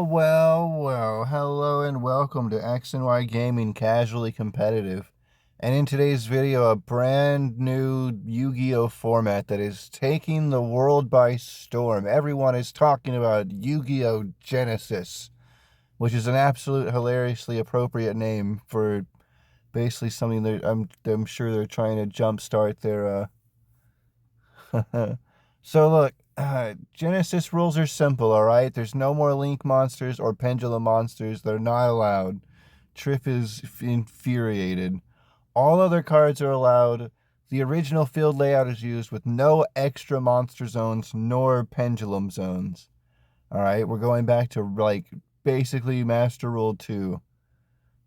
Well. Hello and welcome to X and Y Gaming Casually Competitive. And in today's video, a brand new Yu-Gi-Oh format that is taking the world by storm. Everyone is talking about Yu-Gi-Oh! Genesis, which is an absolute hilariously appropriate name for basically something that I'm sure they're trying to jumpstart their So look, Genesis rules are simple, alright? There's no more link monsters or pendulum monsters. They're not allowed. Trip is infuriated. All other cards are allowed. The original field layout is used with no extra monster zones nor pendulum zones. Alright, we're going back to like basically Master Rule 2.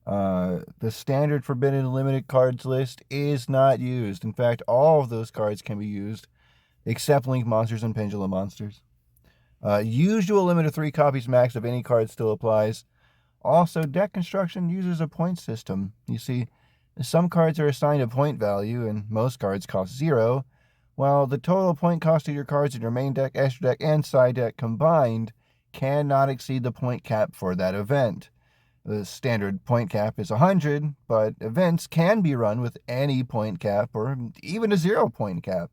The standard forbidden limited cards list is not used. In fact, all of those cards can be used except link monsters and pendulum monsters. Usual limit of 3 copies max of any card still applies. Also, deck construction uses a point system. You see, some cards are assigned a point value, and most cards cost 0, while the total point cost of your cards in your main deck, extra deck, and side deck combined cannot exceed the point cap for that event. The standard point cap is 100, but events can be run with any point cap or even a 0 point cap.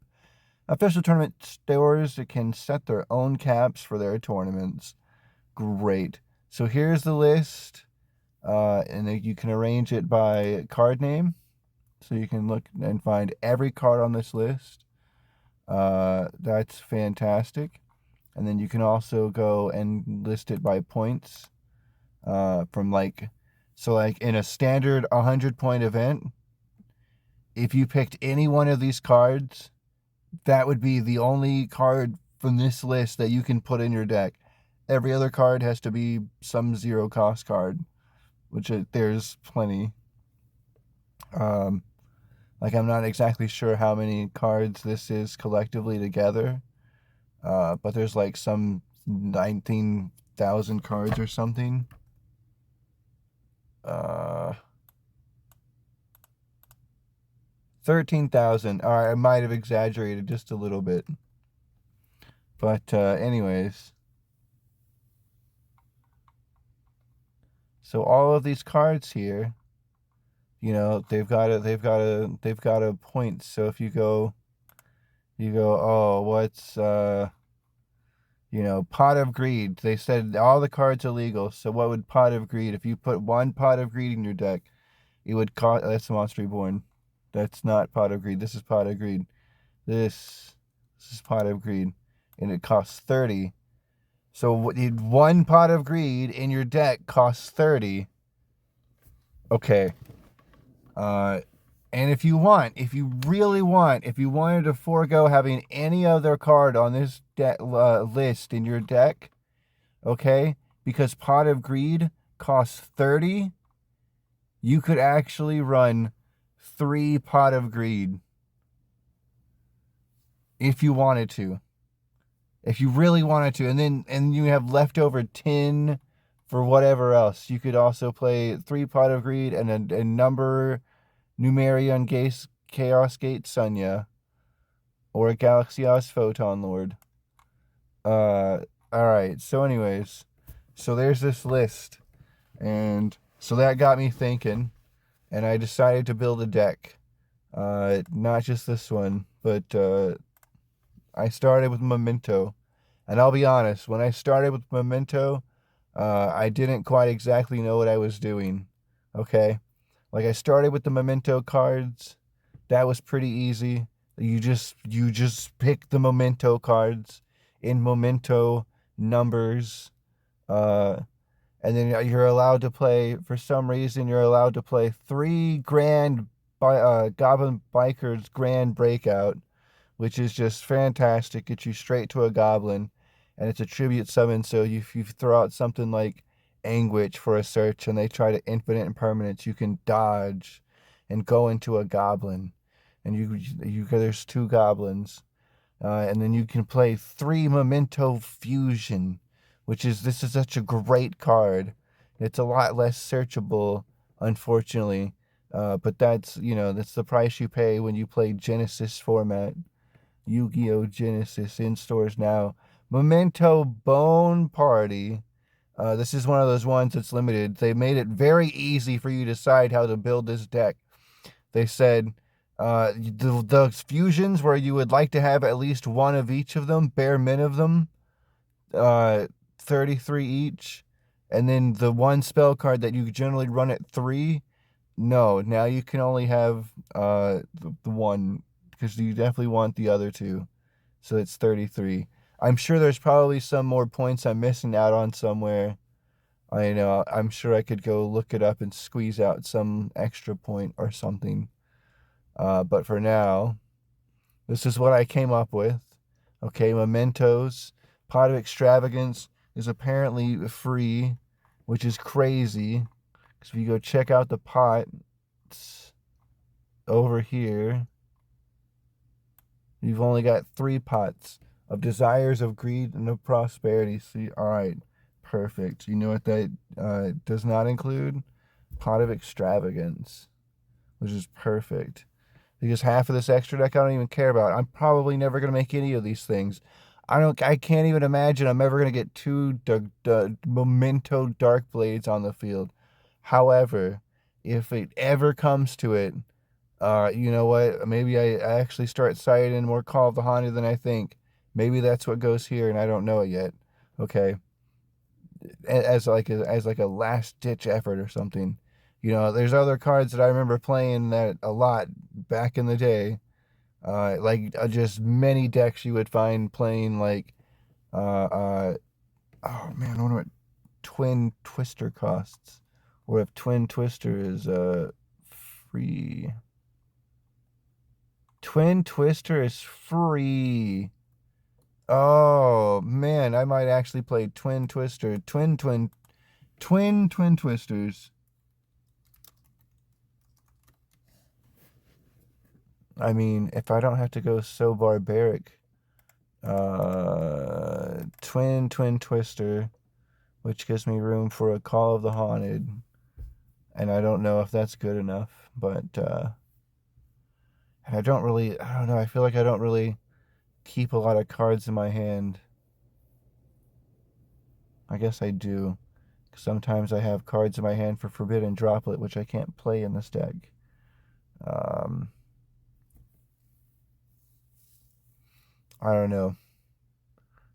Official tournament stores can set their own caps for their tournaments. Great. So here's the list, and you can arrange it by card name. So you can look and find every card on this list. That's fantastic. And then you can also go and list it by points. From like in a standard 100-point event, if you picked any one of these cards, that would be the only card from this list that you can put in your deck. Every other card has to be some 0 cost card, which there's plenty. I'm not exactly sure how many cards this is collectively together, but there's like some 19,000 cards or something. 13,000. All right, I might have exaggerated just a little bit. But anyways. So all of these cards here, they've got a point. So if you go, oh, what's Pot of Greed. They said all the cards are legal. So what would Pot of Greed? If you put 1 Pot of Greed in your deck, it would cost. That's Monster Reborn. That's not Pot of Greed. This is Pot of Greed. This is Pot of Greed. And it costs 30. So 1 Pot of Greed in your deck costs 30. Okay. And if you wanted to forego having any other card on this list in your deck, okay, because Pot of Greed costs 30, you could actually run 3 Pot of Greed if you wanted to. If you really wanted to, and you have leftover 10 for whatever else, you could also play 3 Pot of Greed and a number Numerion Chaos Gate Sunya or a Galaxios Photon Lord. Alright, so anyways, so there's this list, and so that got me thinking, and I decided to build a deck. Not just this one, but I started with Memento. And I'll be honest, when I started with Memento, I didn't quite exactly know what I was doing. Okay? Like, I started with the Memento cards. That was pretty easy. You just pick the Memento cards in Memento numbers. And then you're allowed to play, for some reason, 3 Grand Goblin Bikers Grand Breakout, which is just fantastic. Gets you straight to a goblin, and it's a tribute summon, so if you throw out something like Anguish for a search and they try to infinite impermanence, you can dodge and go into a goblin, and there's 2 goblins, and then you can play 3 Memento Fusion, this is such a great card. It's a lot less searchable, unfortunately, but that's the price you pay when you play Genesis format. Yu-Gi-Oh! Genesis in stores now. Memento Bone Party. This is one of those ones that's limited. They made it very easy for you to decide how to build this deck. They said the fusions where you would like to have at least one of each of them, bare min of them, 33 each. And then the one spell card that you generally run at 3, no, now you can only have the one, because you definitely want the other two. So it's 33. I'm sure there's probably some more points I'm missing out on somewhere. I know, I'm sure I could go look it up and squeeze out some extra point or something. But for now, this is what I came up with. Okay, mementos. Pot of Extravagance is apparently free, which is crazy. Because if you go check out the pot, it's over here. You've only got 3 pots of Desires of Greed and of Prosperity. See, all right, perfect. You know what that does not include? Pot of Extravagance, which is perfect. Because half of this extra deck I don't even care about. I'm probably never gonna make any of these things. I can't even imagine I'm ever gonna get 2 Memento Dark Blades on the field. However, if it ever comes to it, you know what? Maybe I actually start citing more Call of the Haunted than I think. Maybe that's what goes here, and I don't know it yet. Okay, as like a last ditch effort or something. You know, there's other cards that I remember playing that a lot back in the day. Just many decks you would find playing like, oh man, I wonder what Twin Twister costs, or if Twin Twister is free. Twin Twister is free. Oh man, I might actually play Twin Twister. Twin Twisters. I mean, if I don't have to go so barbaric, Twin Twister, which gives me room for a Call of the Haunted, and I don't know if that's good enough, but and I don't know, I feel like I don't really keep a lot of cards in my hand. I guess I do. Sometimes I have cards in my hand for Forbidden Droplet, which I can't play in this deck. I don't know.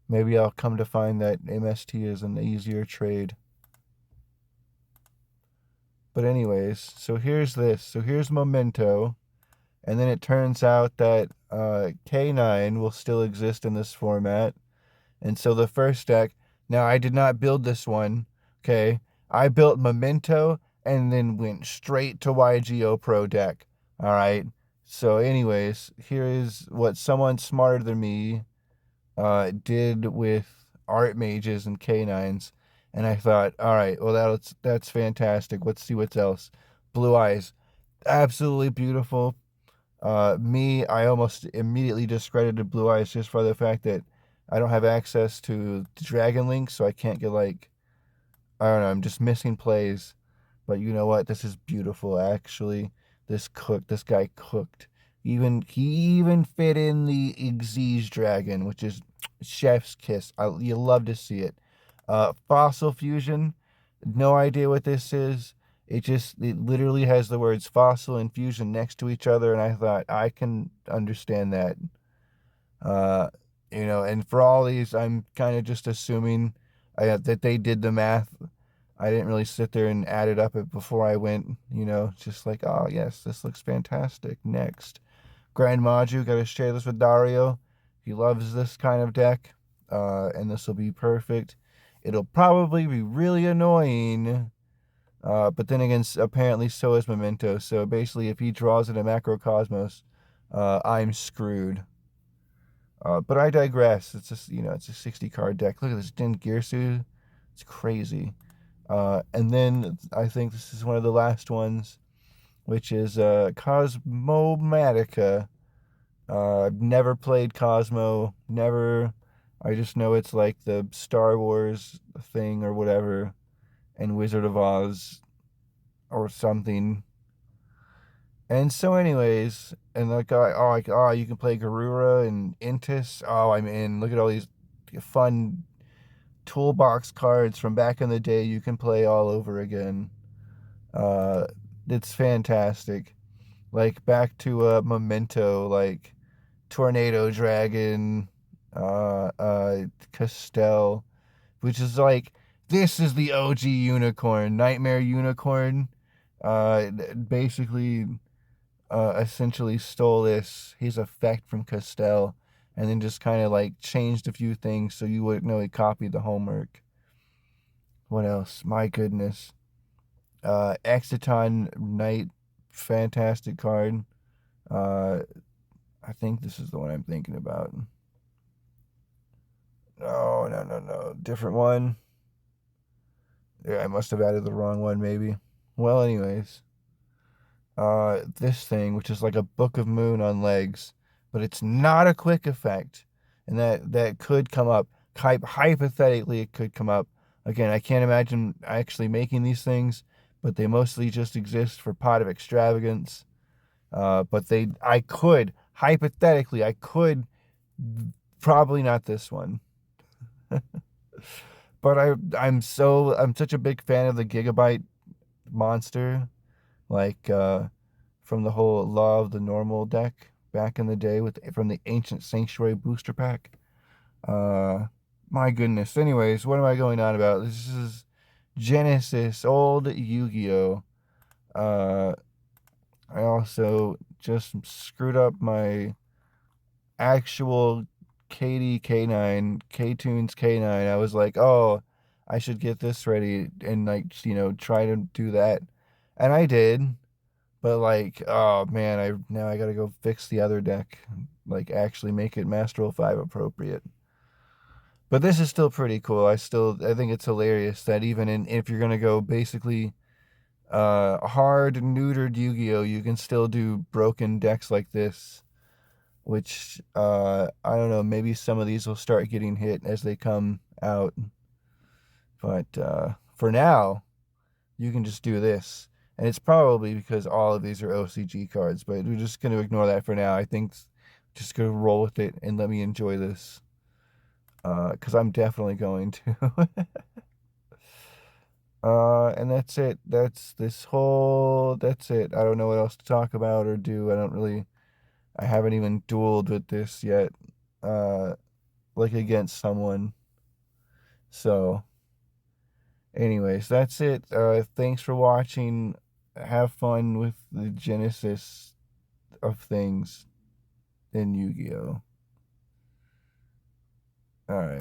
Maybe I'll come to find that MST is an easier trade. But anyways, so here's this. So here's Memento. And then it turns out that K9 will still exist in this format. And so the first deck, now I did not build this one, okay? I built Memento and then went straight to YGO Pro deck, all right? So anyways, here is what someone smarter than me did with Art Mages and K9s. And I thought, all right, well, that's fantastic. Let's see what's else. Blue Eyes, absolutely beautiful. I almost immediately discredited Blue Eyes just for the fact that I don't have access to Dragon Link, so I can't get I don't know, I'm just missing plays. But you know what? This is beautiful, actually. This guy cooked. He even fit in the Xyz Dragon, which is chef's kiss. You love to see it. Fossil Fusion, no idea what this is. It literally has the words fossil and fusion next to each other, and I thought I can understand that. And for all these, I'm kind of just assuming that they did the math. I didn't really sit there and add it up before I went, just like, oh yes, this looks fantastic. Next, Grand Maju, got to share this with Dario. He loves this kind of deck, and this will be perfect. It'll probably be really annoying. But then again, apparently so is Memento. So basically, if he draws in a Macrocosmos, I'm screwed. But I digress. It's just, it's a 60 card deck. Look at this Din Girsu. It's crazy. And then I think this is one of the last ones, which is Cosmomatica. I've never played Cosmo. Never. I just know it's like the Star Wars thing or whatever, and Wizard of Oz or something. And so anyways, and you can play Garura and Intis. Oh, I'm in. Look at all these fun toolbox cards from back in the day you can play all over again. It's fantastic. Like back to Memento, like Tornado Dragon, Castell, which is like, this is the OG unicorn, Nightmare Unicorn. Basically, essentially stole his effect from Castell, and then just kind of like changed a few things so you wouldn't know he copied the homework. What else? My goodness. Exiton Knight, fantastic card. Uh, I think this is the one I'm thinking about. No, no, no, no. Different one. Yeah, I must have added the wrong one, maybe. Well, anyways. This thing, which is like a Book of Moon on legs, but it's not a quick effect. And that could come up. Hypothetically, it could come up. Again, I can't imagine actually making these things, but they mostly just exist for Pot of Extravagance. But hypothetically, I could, probably not this one. But I'm such a big fan of the Gigabyte monster, like from the whole Law of the Normal deck back in the day from the Ancient Sanctuary booster pack. My goodness. Anyways, what am I going on about? This is Genesis, old Yu-Gi-Oh. I also just screwed up my actual KD K9, K-Tunes K9. I was like, oh, I should get this ready and like, try to do that. And I did. But like, oh man, now I gotta go fix the other deck. Like actually make it Master Rule 5 appropriate. But this is still pretty cool. I think it's hilarious that even if you're gonna go basically hard neutered Yu-Gi-Oh, you can still do broken decks like this. Which I don't know, maybe some of these will start getting hit as they come out. But for now, you can just do this. And it's probably because all of these are OCG cards, but we're just going to ignore that for now. I think just going to roll with it and let me enjoy this. Because I'm definitely going to. And that's it. That's it. I don't know what else to talk about or do. I haven't even dueled with this yet. Like against someone. So, anyways, that's it. Thanks for watching. Have fun with the Genesis of things in Yu-Gi-Oh. All right.